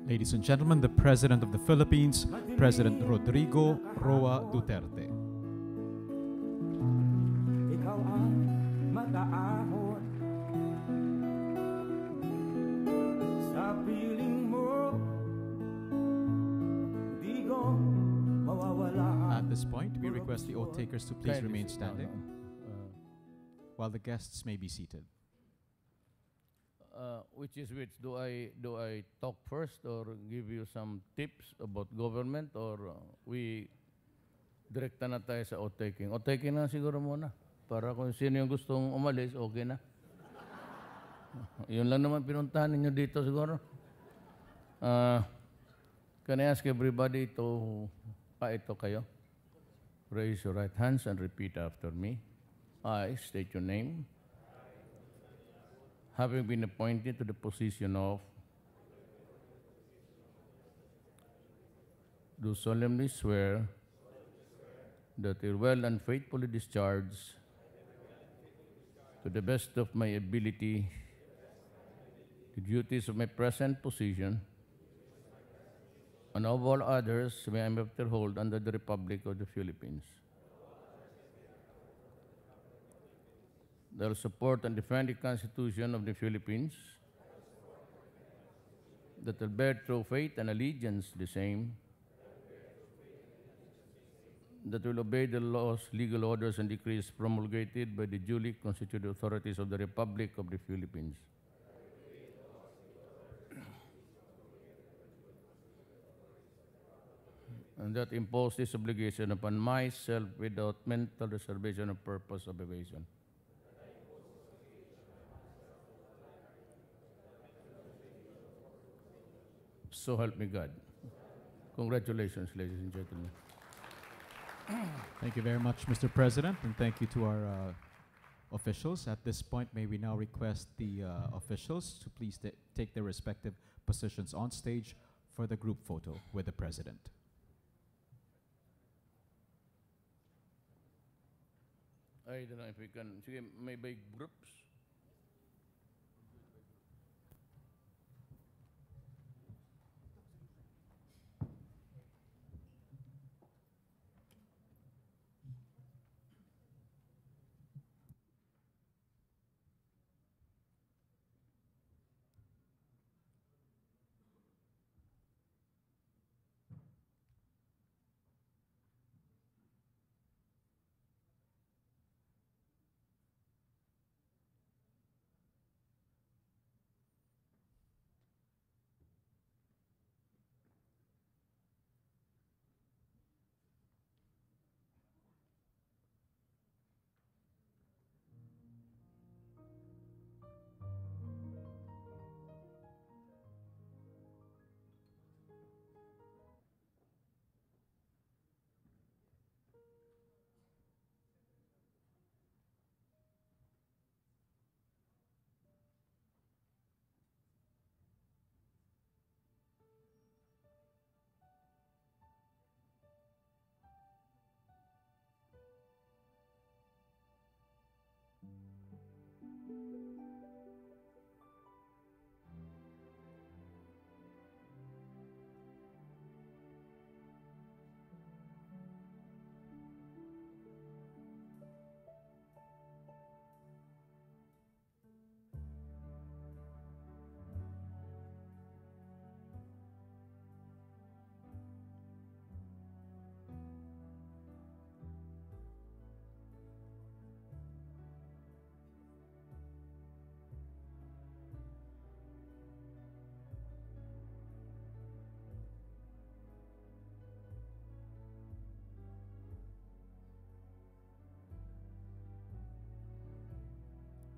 Ladies and gentlemen, the President of the Philippines, President Rodrigo Roa Duterte. Ikaw ang mag-aahon sa piling mo, di ko mawawala. At this point, we request the oath takers to please remain standing while the guests may be seated. Which is which? Do I talk first or give you some tips about government, or we direkta na tayo sa oath-taking? Oath-taking na siguro muna. Para kung sino yung gustong umalis, okay na. Yun lang naman pinuntahan ninyo dito siguro. Can I ask everybody to, ito kayo. Raise your right hands and repeat after me. I state your name. Having been appointed to the position of, do solemnly swear that I will well and faithfully discharge, to the best of my ability, the duties of my present position, and of all others may I may hold under the Republic of the Philippines. That I will support and defend the Constitution of the Philippines, that I will bear true faith and allegiance the same, that I will obey the laws, legal orders, and decrees promulgated by the duly constituted authorities of the Republic of the Philippines. And that impose this obligation upon myself without mental reservation or purpose of evasion. So help me God. Congratulations, ladies and gentlemen. Thank you very much, Mr. President, and thank you to our officials. At this point, may we now request the officials to please take their respective positions on stage for the group photo with the President. I don't know if we can, sige, may by groups.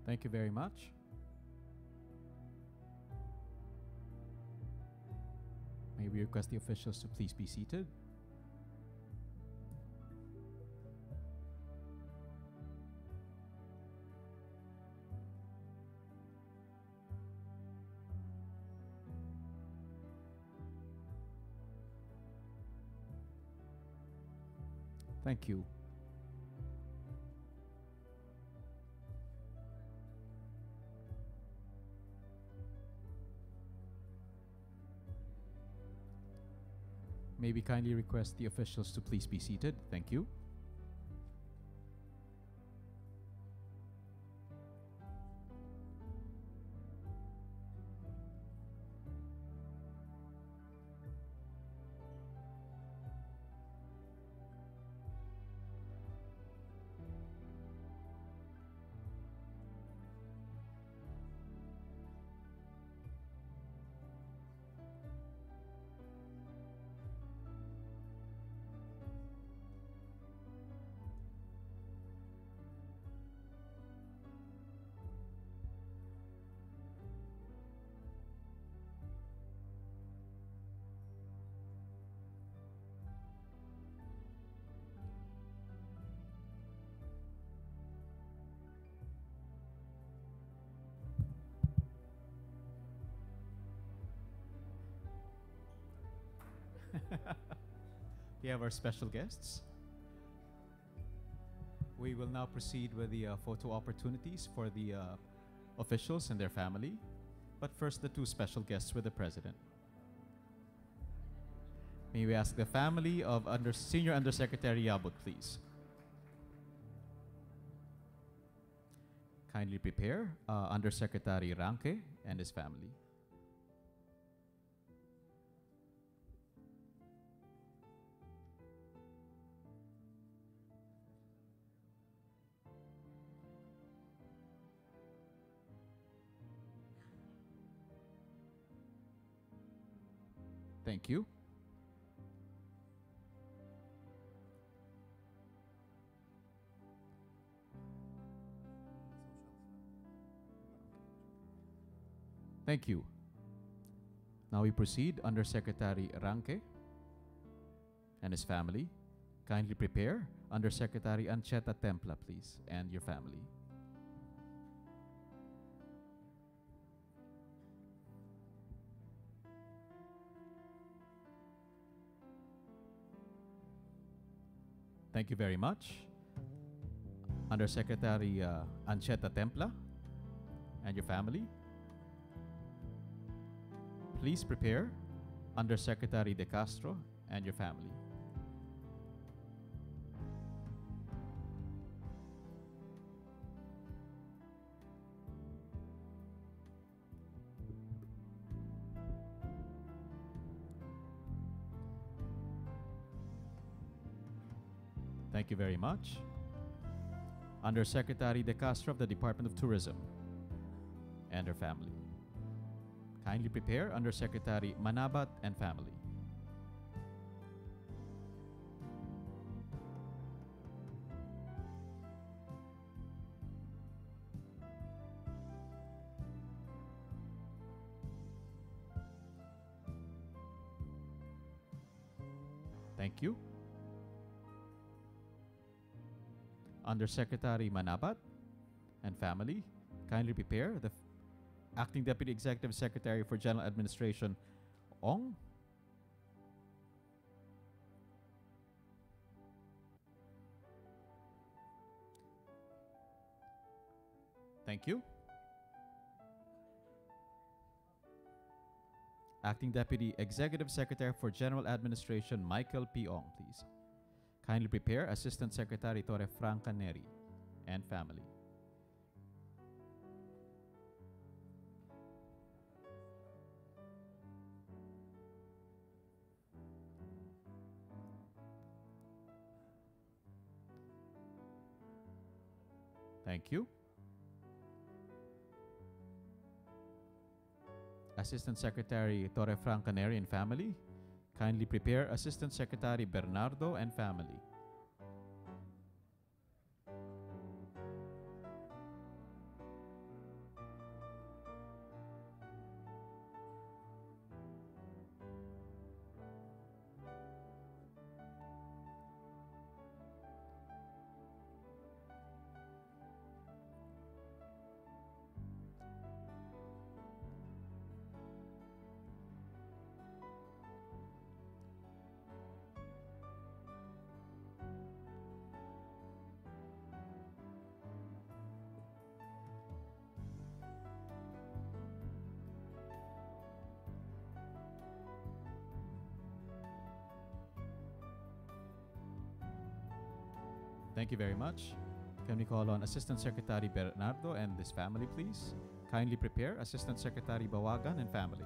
Thank you very much. May we request the officials to please be seated. Thank you. May we kindly request the officials to please be seated. Thank you. We have our special guests. We will now proceed with the photo opportunities for the officials and their family. But first, the two special guests with the President. May we ask the family of Senior Undersecretary Yabut, please. Kindly prepare Undersecretary Ranke and his family. Thank you. Thank you. Now we proceed. Undersecretary Ranke and his family. Kindly prepare Undersecretary Ancheta Templa, please, and your family. Thank you very much. Undersecretary Ancheta Templa and your family. Please prepare Undersecretary De Castro and your family. Thank you very much. Undersecretary De Castro of the Department of Tourism and her family. Kindly prepare Undersecretary Manabat and family. Thank you. Undersecretary Manabat and family, kindly prepare the Acting Deputy Executive Secretary for General Administration, Ong. Thank you. Acting Deputy Executive Secretary for General Administration, Michael P. Ong, please. Kindly prepare Assistant Secretary Torre Franca Neri and family. Thank you. Assistant Secretary Torre Franca Neri and family. Kindly prepare Assistant Secretary Bernardo and family. Thank you very much. Can we call on Assistant Secretary Bernardo and his family, please? Kindly prepare Assistant Secretary Bawagan and family.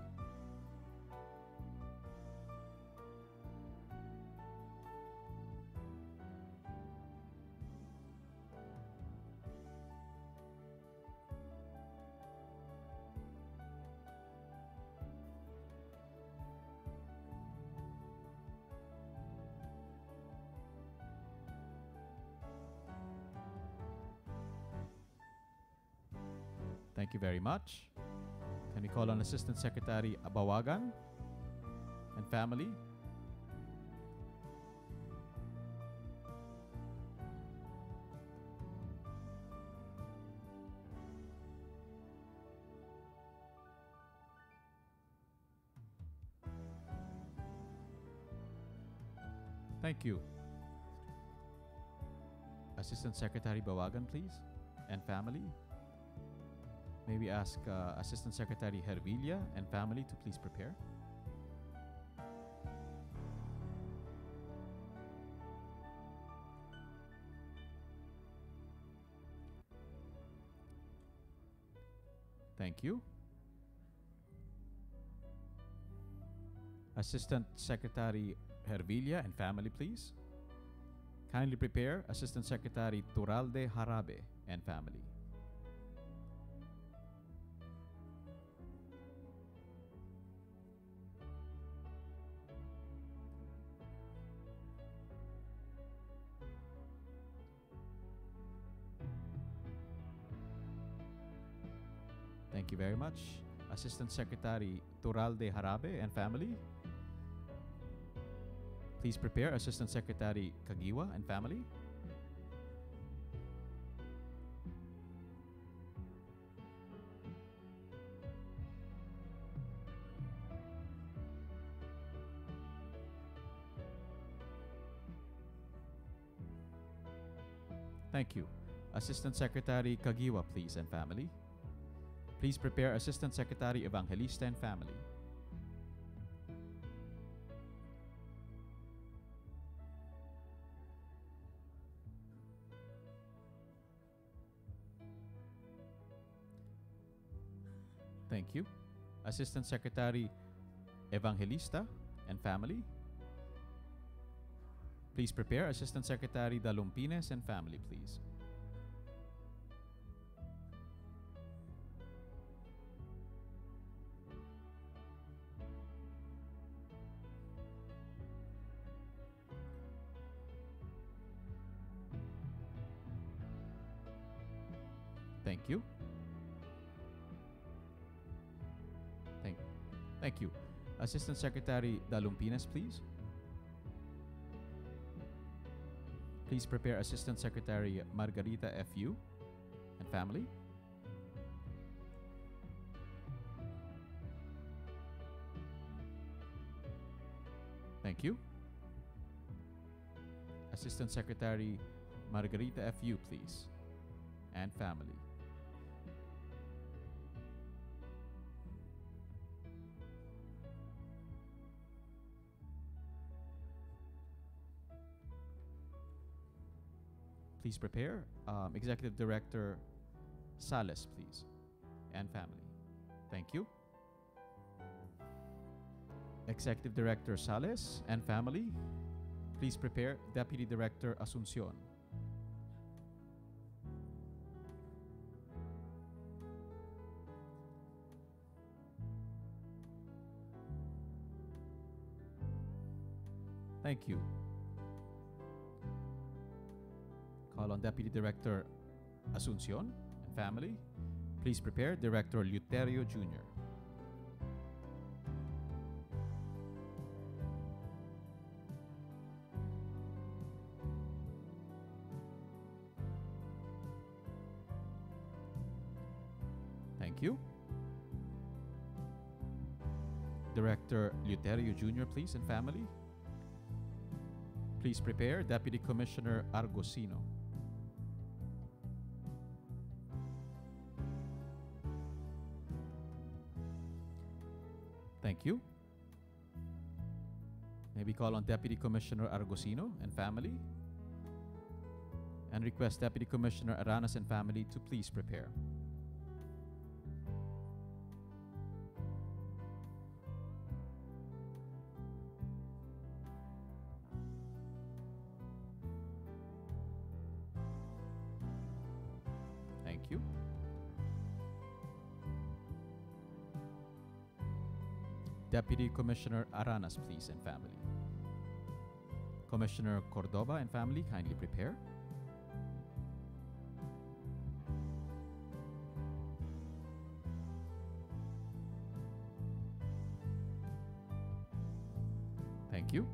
Thank you very much. Can we call on Assistant Secretary Bawagan and family? Thank you. Assistant Secretary Bawagan, please, and family. May we ask Assistant Secretary Hervilla and family to please prepare. Thank you. Assistant Secretary Hervilla and family, please. Kindly prepare Assistant Secretary Turalde Harabe and family. Thank you very much. Assistant Secretary Turalde Harabe and family. Please prepare Assistant Secretary Kagiwa and family. Thank you. Assistant Secretary Kagiwa, please, and family. Please prepare Assistant Secretary Evangelista and family. Thank you. Assistant Secretary Evangelista and family. Please prepare Assistant Secretary Dalumpines and family, please. Thank you. Thank you. Assistant Secretary Dalumpines, please. Please prepare Assistant Secretary Margarita F.U. and family. Thank you. Assistant Secretary Margarita F.U., please, and family. Please prepare Executive Director Sales, please, and family. Thank you. Executive Director Sales and family. Please prepare Deputy Director Asuncion. Thank you. Call on Deputy Director Asuncion and family. Please prepare Director Luterio Jr. Thank you. Director Luterio Jr., please, and family. Please prepare Deputy Commissioner Argosino. Thank you. May we call on Deputy Commissioner Argosino and family. And request Deputy Commissioner Aranas and family to please prepare. Thank you. Deputy Commissioner Aranas, please, and family. Commissioner Cordoba and family, kindly prepare. Thank you.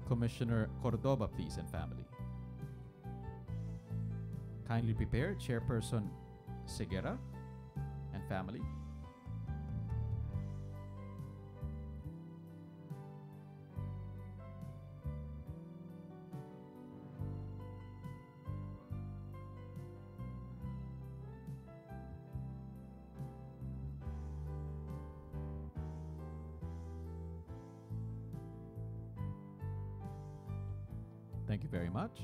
Commissioner Cordoba, please, and family. Kindly prepare. Chairperson Segura and family. Thank you very much.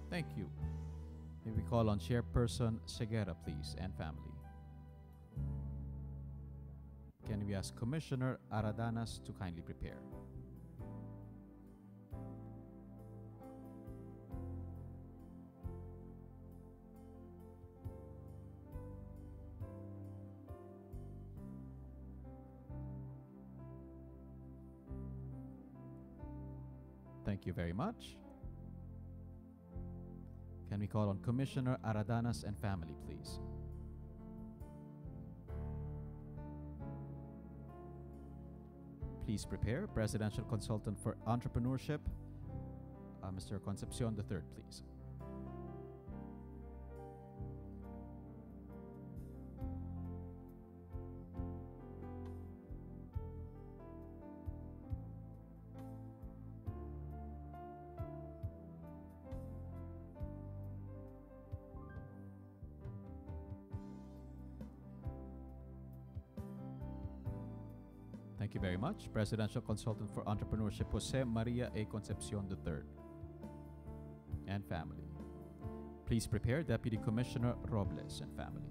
Thank you. May we call on Chairperson Segura, please, and family. Can we ask Commissioner Aradanas to kindly prepare? Thank you very much. Can we call on Commissioner Aradanas and family, please? Please prepare. Presidential Consultant for Entrepreneurship, Mr. Concepcion III, please. Thank you very much. Presidential Consultant for Entrepreneurship, Jose Maria A. Concepcion III, and family. Please prepare. Deputy Commissioner Robles and family.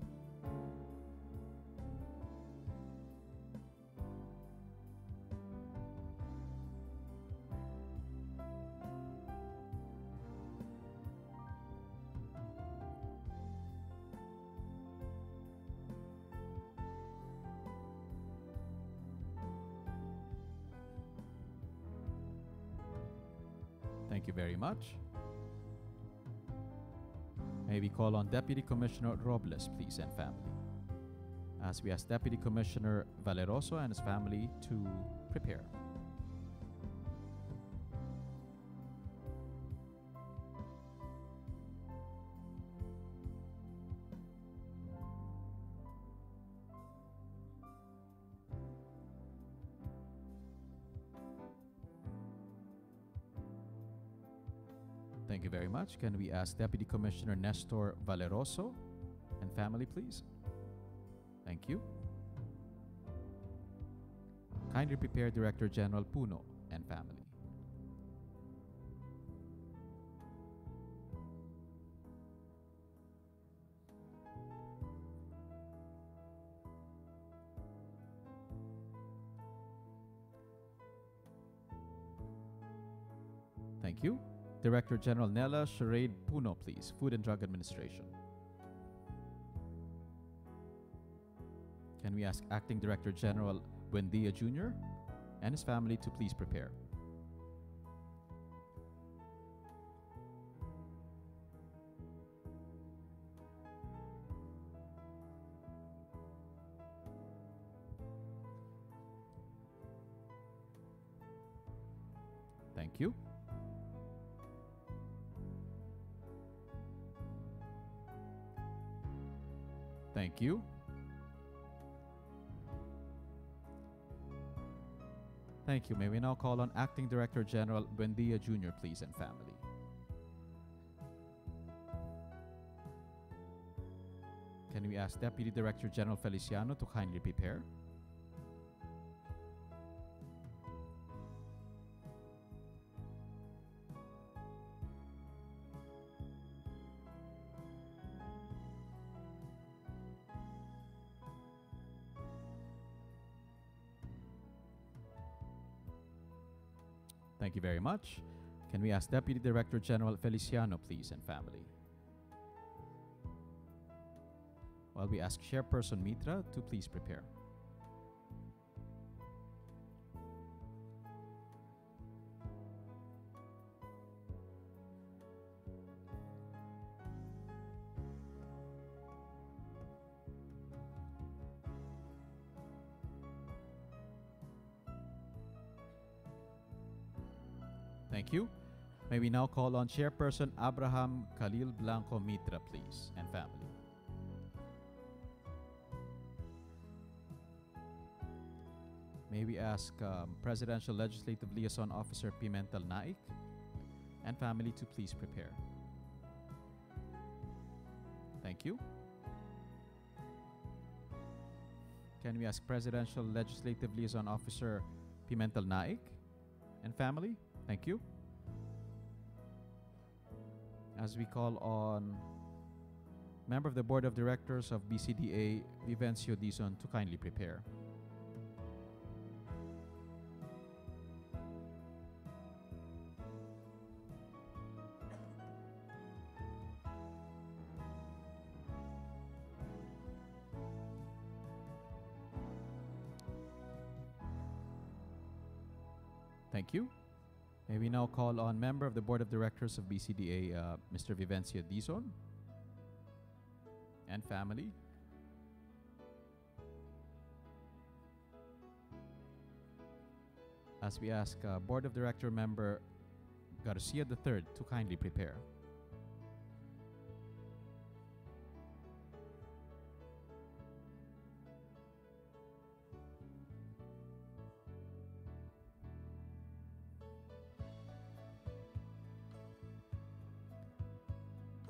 Thank you very much. May we call on Deputy Commissioner Robles, please, and family, as we ask Deputy Commissioner Valeroso and his family to prepare. Thank you very much. Can we ask Deputy Commissioner Nestor Valeroso and family, please? Thank you. Kindly prepare Director General Puno and family. Thank you. Director General Nella Charade Puno, please. Food and Drug Administration. Can we ask Acting Director General Buendia Jr. and his family to please prepare? Thank you. Thank you. Thank you. May we now call on Acting Director General Buendia Jr., please, and family. Can we ask Deputy Director General Feliciano to kindly prepare? Thank you very much. Can we ask Deputy Director General Feliciano, please, and family? While we ask Chairperson Mitra to please prepare. Thank you. May we now call on Chairperson Abraham Khalil Blanco Mitra, please, and family. May we ask Presidential Legislative Liaison Officer Pimentel Naik and family to please prepare. Thank you. Can we ask Presidential Legislative Liaison Officer Pimentel Naik and family? Thank you. As we call on Member of the Board of Directors of BCDA, Vivencio Dizon, to kindly prepare. Thank you. May we now call on Member of the Board of Directors of BCDA, Mr. Vivencio Dizon, and family. As we ask Board of Director Member Garcia III to kindly prepare.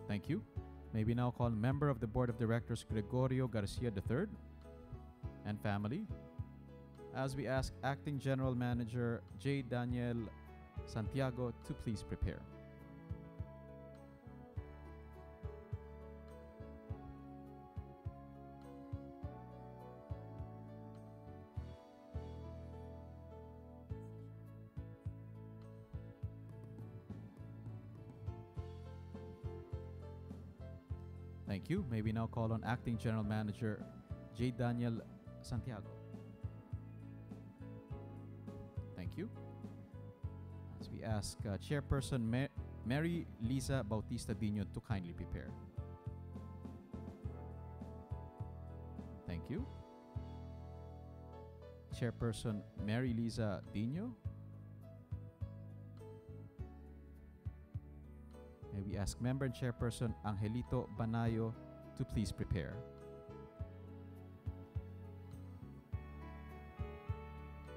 Thank you. May we now call Member of the Board of Directors Gregorio Garcia III and family, as we ask Acting General Manager J. Daniel Santiago to please prepare. Thank you. May we now call on Acting General Manager J. Daniel Santiago. Thank you. As we ask Chairperson Mary Liza Bautista Dino to kindly prepare. Thank you. Chairperson Mary Liza Dino. May we ask Member and Chairperson Angelito Banayo to please prepare.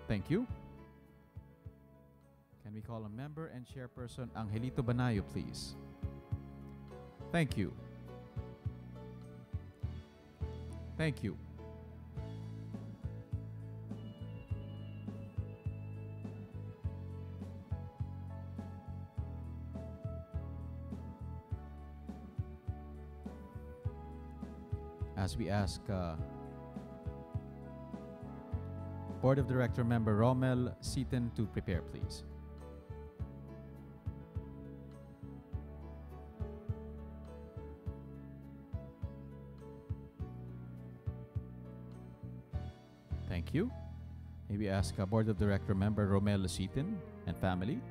Thank you. Can we call on Member and Chairperson Angelito Banayo, please? Thank you. Thank you. As we ask Board of Director Member Rommel Seaton to prepare, please. Thank you. May we ask Board of Director Member Rommel Seaton and family.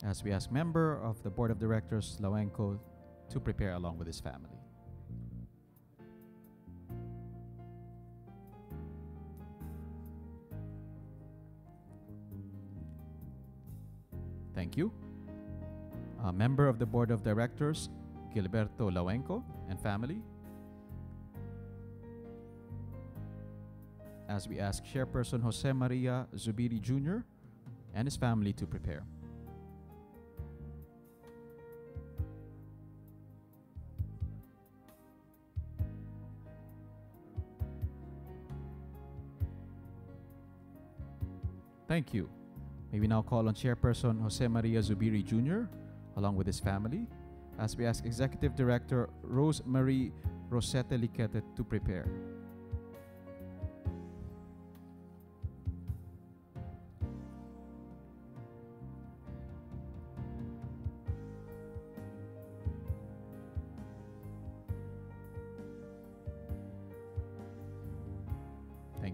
As we ask Member of the Board of Directors Lawenco to prepare along with his family. Thank you. Member of the Board of Directors Gilberto Lawenco and family. As we ask Chairperson Jose Maria Zubiri Jr. and his family to prepare. Thank you. May we now call on Chairperson Jose Maria Zubiri Jr. along with his family, as we ask Executive Director Rose Marie Rosette Liquete to prepare.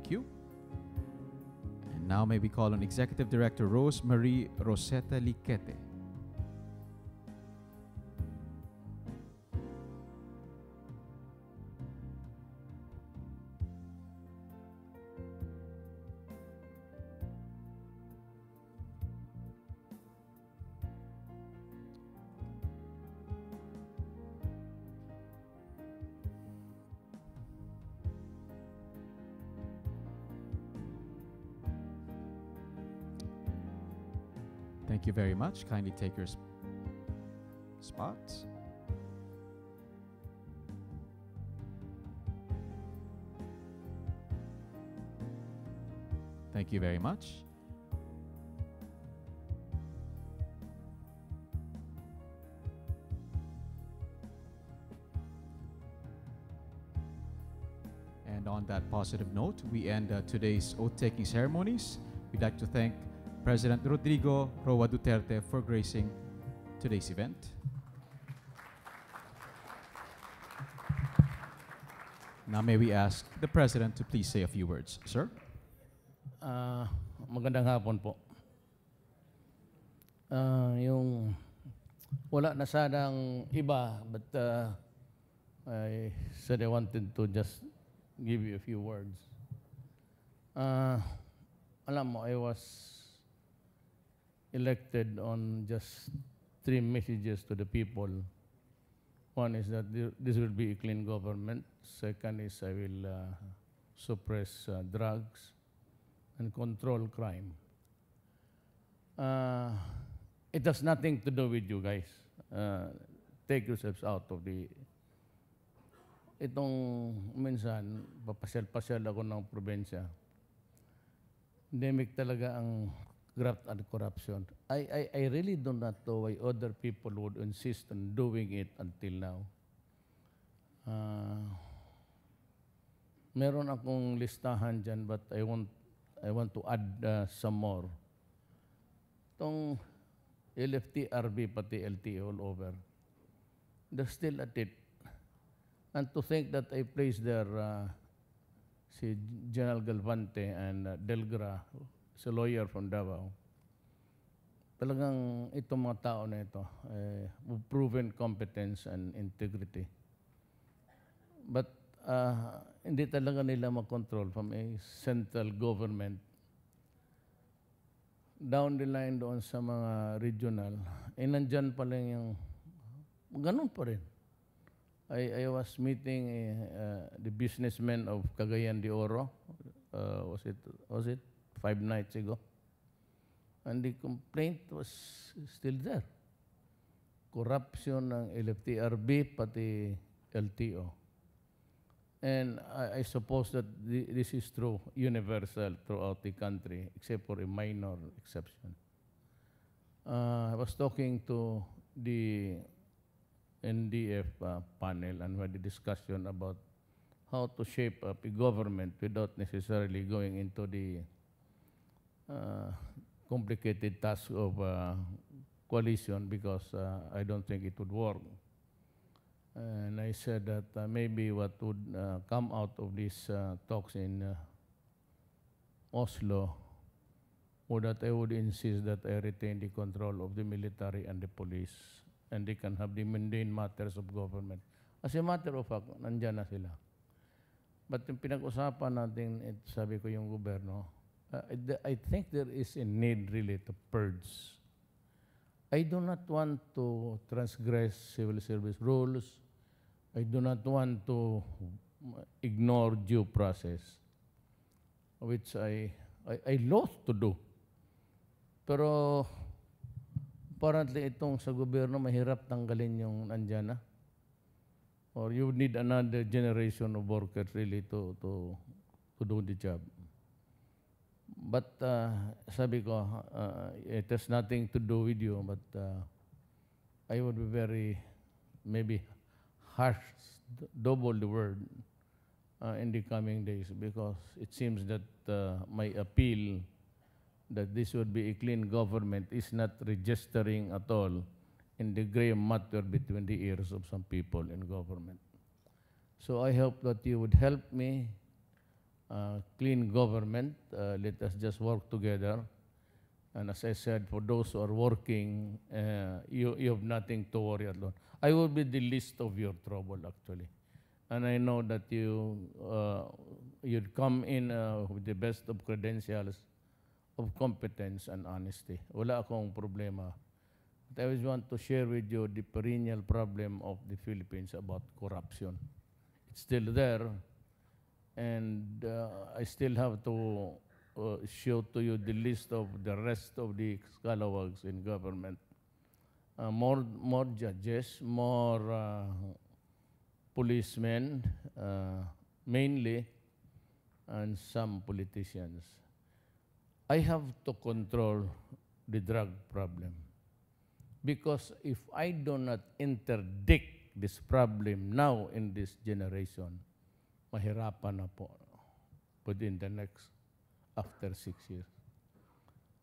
Thank you. And now may we call on Executive Director Rose Marie Rosetta Liquete. Thank you very much. Kindly take your spots. Thank you very much. And on that positive note, we end today's oath-taking ceremonies. We'd like to thank President Rodrigo Roa Duterte for gracing today's event. Now may we ask the President to please say a few words. Sir? Magandang hapon po. Yung wala na sanang iba, but I said I wanted to just give you a few words. Alam mo, I was elected on just 3 messages to the people. One is that this will be a clean government. Second is I will suppress drugs and control crime. It has nothing to do with you guys. Take yourselves out of the... Itong minsan, papasyal-pasyal ako ng probinsya. Endemic talaga ang graft and corruption. I really do not know why other people would insist on doing it until now. Meron akong listahan dyan, but I want to add some more. Itong LFT, RB, pati LTO all over, they're still at it. And to think that I placed there si General Galvante and Delgra, is a lawyer from Davao. Talagang itong mga tao na ito, proven competence and integrity. But hindi talaga nila makontrol from a central government. Down the line doon sa mga regional, nandyan pa lang yung, ganun pa rin. I was meeting the businessmen of Cagayan de Oro, was it 5 nights ago, and the complaint was still there. Corruption ng LFTRB pati LTO. And I suppose that this is true, universal throughout the country, except for a minor exception. I was talking to the NDF panel and we had a discussion about how to shape up a government without necessarily going into the complicated task of coalition, because I don't think it would work. And I said that maybe what would come out of these talks in Oslo, or that I would insist that I retain the control of the military and the police, and they can have the mundane matters of government. As a matter of fact, nandyan na sila. But yung pinag-usapan natin, sabi ko yung gobyerno, I think there is a need really to purge. I do not want to transgress civil service rules. I do not want to ignore due process, which I loathe to do. Pero apparently itong sa gobyerno, mahirap tanggalin yung nandyan na. Or you need another generation of workers really to do the job. But sabi ko, it has nothing to do with you, but I would be very, maybe harsh, double the word in the coming days, because it seems that my appeal that this would be a clean government is not registering at all in the gray matter between the ears of some people in government. So I hope that you would help me clean government. Let us just work together. And as I said, for those who are working, you have nothing to worry about. I will be the least of your trouble, actually. And I know that you'd come in with the best of credentials, of competence and honesty. Wala akong problema. But I just want to share with you the perennial problem of the Philippines about corruption. It's still there, and I still have to show to you the list of the rest of the scalawags in government. More judges, more policemen, mainly, and some politicians. I have to control the drug problem. Because if I do not interdict this problem now in this generation, mahirapan na po within the next, after 6 years.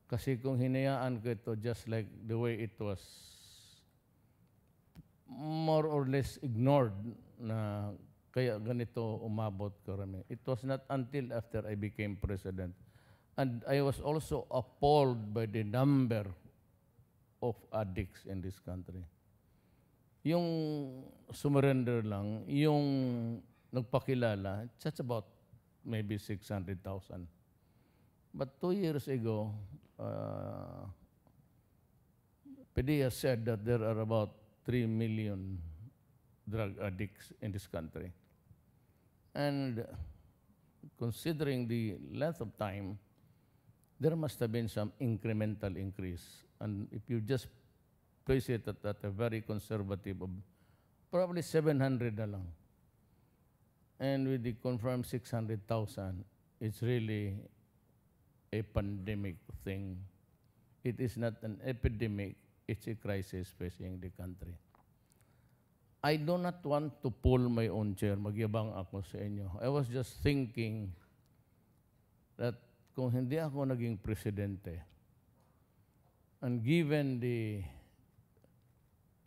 Kasi kung hinayaan ko ito just like the way it was more or less ignored na kaya ganito umabot karami. It was not until after I became president. And I was also appalled by the number of addicts in this country. Yung surrender lang, yung nagpakilala, it's about maybe 600,000. But 2 years ago, PDEA said that there are about 3 million drug addicts in this country. And considering the length of time, there must have been some incremental increase. And if you just place it at a very conservative, probably 700 na lang. And with the confirmed 600,000, it's really a pandemic thing. It is not an epidemic, it's a crisis facing the country. I do not want to pull my own chair, magyabang ako sa inyo. I was just thinking that kung hindi ako naging presidente, and given the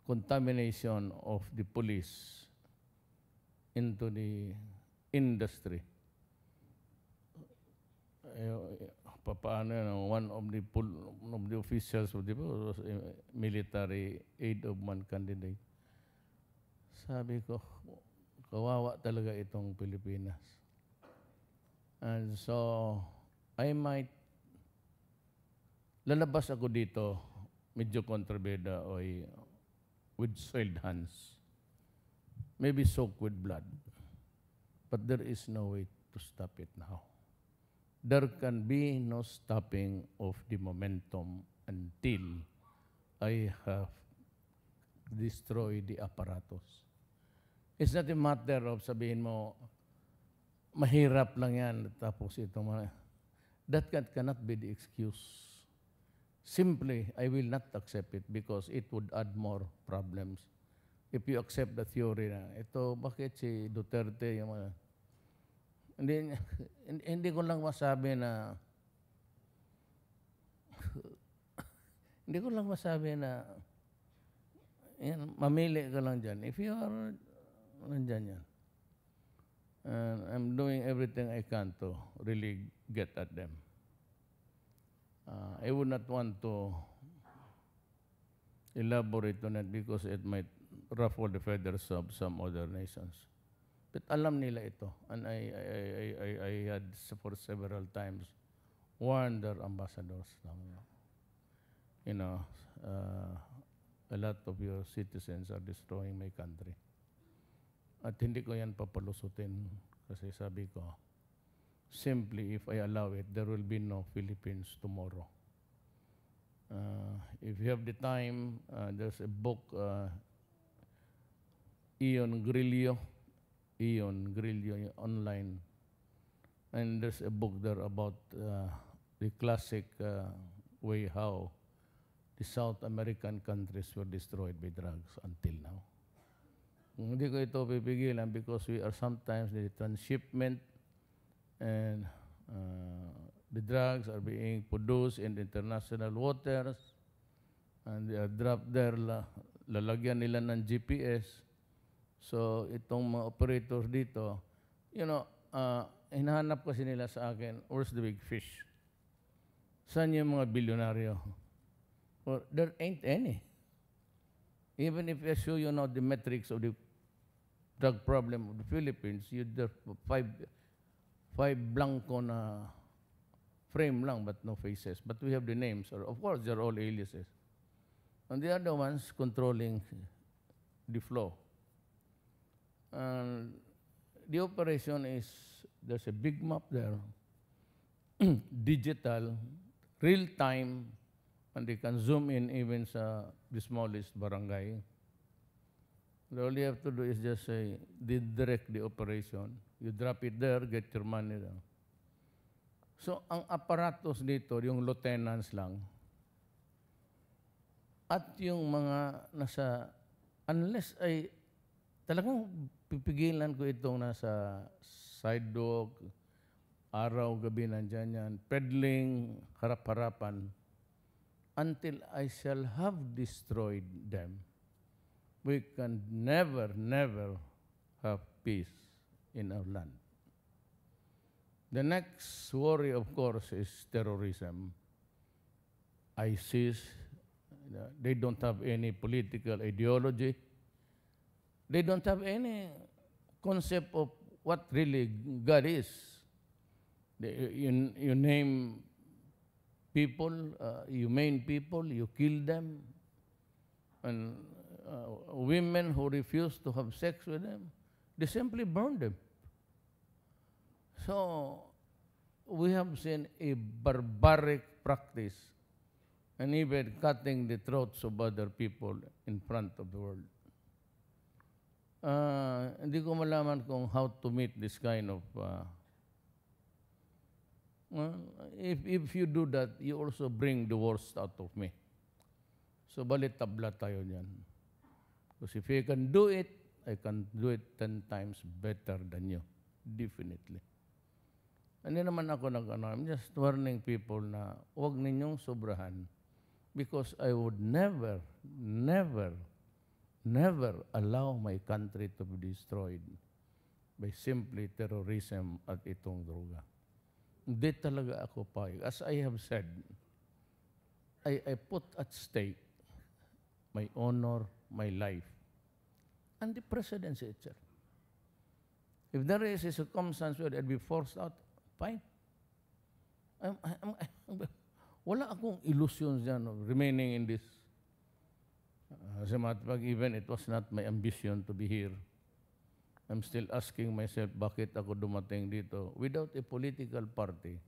contamination of the police into the industry, paano yan, one of the officials of the was a military aid of man candidate. Sabi ko, kawawa talaga itong Pilipinas. And so, I might, lalabas ako dito, medyo kontrabida o with soiled hands. Maybe soaked with blood. But there is no way to stop it now. There can be no stopping of the momentum until I have destroyed the apparatus. It's not a matter of sabihin mo, mahirap lang yan, tapos ito, that cannot be the excuse. Simply, I will not accept it because it would add more problems. If you accept the theory na, ito, bakit si Duterte, yung hindi ko lang masabi na, hindi ko lang masabi na, yan, mamili ka lang dyan. If you are, nandyan yan. And I'm doing everything I can to really get at them. I would not want to elaborate on it because it might ruffle the feathers of some other nations. But alam nila ito. And I had for several times warned their ambassadors. You know, a lot of your citizens are destroying my country. At hindi ko yan papalusutin kasi sabi ko, simply if I allow it, there will be no Philippines tomorrow. If you have the time, there's a book, Ion Grillo online, and there's a book there about the classic way how the South American countries were destroyed by drugs until now. Hindi ko ito pipigilan because we are sometimes the transshipment and the drugs are being produced in international waters and they are dropped there, lalagyan nila ng GPS. So itong mga operators dito, you know, hinahanap kasi nila sa akin, where's the big fish? Saan yung mga bilyonaryo? Well, there ain't any. Even if I show you now the metrics of the drug problem of the Philippines, there five blanco na frame lang, but no faces. But we have the names. Or of course, they're all aliases. And the other ones controlling the flow. And the operation is, there's a big map there, digital, real time, and they can zoom in even sa the smallest barangay. All you have to do is just say, direct the operation. You drop it there, get your money there. So, ang aparatos dito, yung lieutenants lang, at yung mga nasa, unless ay talagang pipigilan ko itong nasa sidewalk, araw, gabi, nandyan yan, peddling, harap-harapan, until I shall have destroyed them, we can never, never have peace in our land. The next worry, of course, is terrorism. ISIS, they don't have any political ideology. They don't have any concept of what really God is. You name people, you maim people, you kill them, and women who refuse to have sex with them, they simply burn them. So, we have seen a barbaric practice and even cutting the throats of other people in front of the world. Hindi ko malaman kung how to meet this kind of... if you do that, you also bring the worst out of me. So, balit-tabla tayo niyan. Because if you can do it, I can do it 10 times better than you. Definitely. Hindi naman ako I'm just warning people na huwag ninyong sobrahan because I would never, never, never allow my country to be destroyed by simply terrorism at itong droga. Hindi talaga ako payag. As I have said, I put at stake my honor, my life, and the presidency itself. If there is a circumstance where I'd be forced out, fine. Wala akong illusions dyan of remaining in this. As a matter of fact, even it was not my ambition to be here. I'm still asking myself, bakit ako dumating dito without a political party,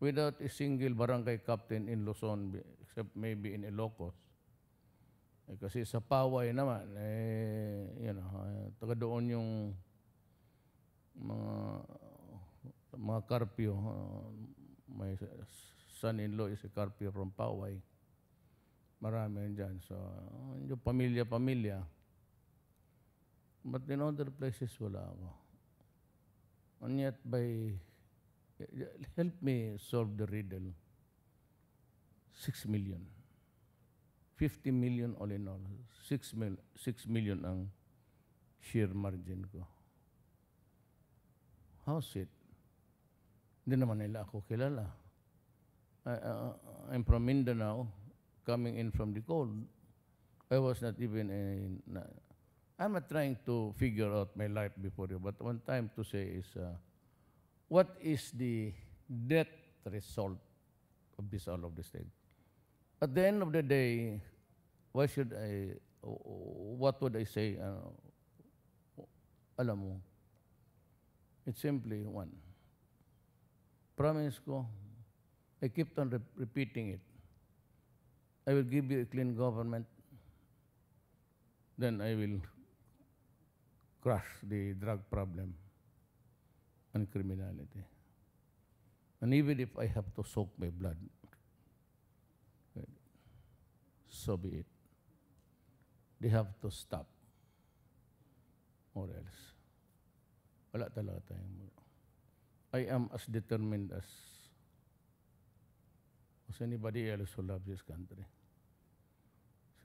without a single barangay captain in Luzon, except maybe in Ilocos. Kasi sa Paway naman, taga doon yung mga karpyo. My son-in-law is a karpyo from Paway. Marami dyan. So, yung pamilya-pamilya. But in other places, wala ako. And yet, help me solve the riddle. 6 million. 50 million all in all. 6 million ang sheer margin ko. How's it? Hindi naman nila ako kilala. I'm from Mindanao, coming in from the cold. I was not even I'm not trying to figure out my life before you, but one time to say is, what is the net result of this, all of this thing? At the end of the day, what would I say? Alam mo, it's simply one. Promise ko, I kept on repeating it. I will give you a clean government, then I will crush the drug problem and criminality. And even if I have to soak my blood, so be it. They have to stop. Or else. Wala talaga tayong... I am as determined as anybody else who loves this country.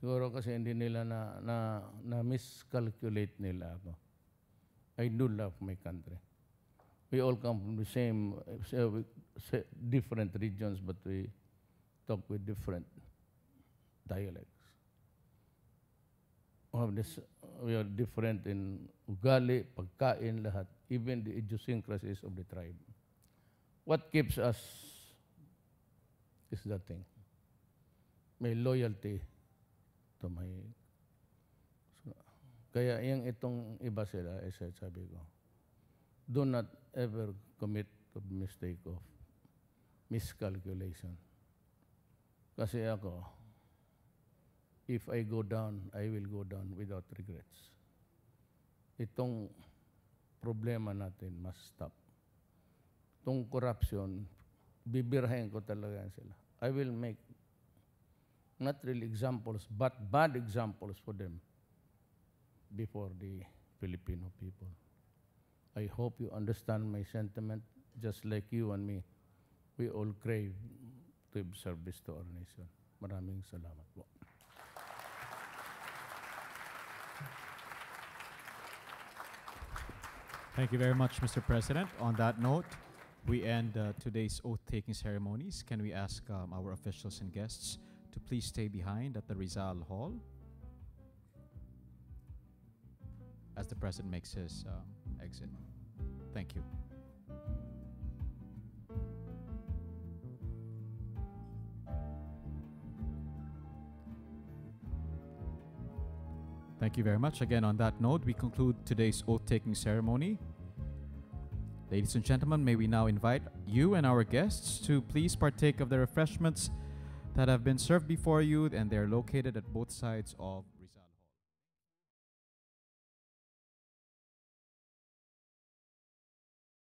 Siguro kasi hindi nila na miscalculate nila ako. I do love my country. we all come from the same, different regions, but we talk with different dialects. We are different in ugali, pagkain, lahat, even the idiosyncrasies of the tribe. What keeps us is that thing. May loyalty to my... Kaya yung itong iba sila, sabi ko, do not ever commit the mistake of miscalculation. Kasi ako, if I go down, I will go down without regrets. Itong problema natin must stop. Itong corruption, bibirahin ko talaga sila. I will make not really examples, but bad examples for them before the Filipino people. I hope you understand my sentiment, just like you and me. We all crave to give service to our nation. Maraming salamat po. Thank you very much, Mr. President. On that note, we end today's oath-taking ceremonies. Can we ask our officials and guests to please stay behind at the Rizal Hall as the President makes his exit. Thank you. Thank you very much. Again, on that note, we conclude today's oath-taking ceremony. Ladies and gentlemen, may we now invite you and our guests to please partake of the refreshments that have been served before you, and they're located at both sides of